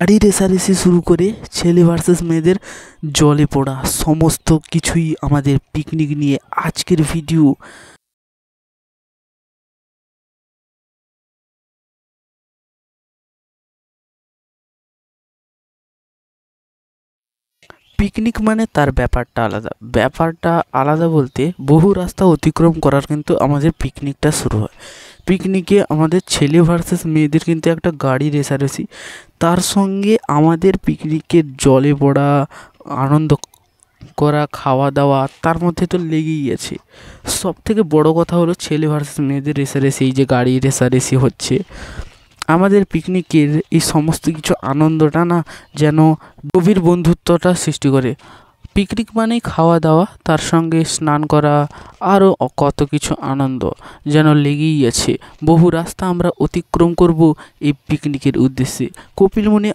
গাড়ি রেষারেষি শুরু করে ছেলে ভার্সেস মেয়েদের জলে পড়া সমস্ত কিছুই আমাদের পিকনিক নিয়ে আজকের ভিডিও। পিকনিক মানে তার ব্যাপারটা আলাদা বলতে বহু রাস্তা অতিক্রম করার কিন্তু আমাদের পিকনিকটা শুরু হয়। পিকনিকে আমাদের ছেলে ভার্সেস মেয়েদের কিন্তু একটা গাড়ি রেষারেষি, তার সঙ্গে আমাদের পিকনিকের জলে পড়া, আনন্দ করা, খাওয়া দাওয়া তার মধ্যে তো লেগেই আছে। সব থেকে বড় কথা হলো ছেলে ভার্সেস মেয়েদের রেষারেষি, এই যে গাড়ি রেষারেষি হচ্ছে আমাদের পিকনিকের এই সমস্ত কিছু আনন্দটা না যেন গভীর বন্ধুত্বটা সৃষ্টি করে। পিকনিক মানেই খাওয়া দাওয়া, তার সঙ্গে স্নান করা, আরও কত কিছু আনন্দ যেন লেগেই আছে। বহু রাস্তা আমরা অতিক্রম করব এই পিকনিকের উদ্দেশ্যে। কপিলমুনি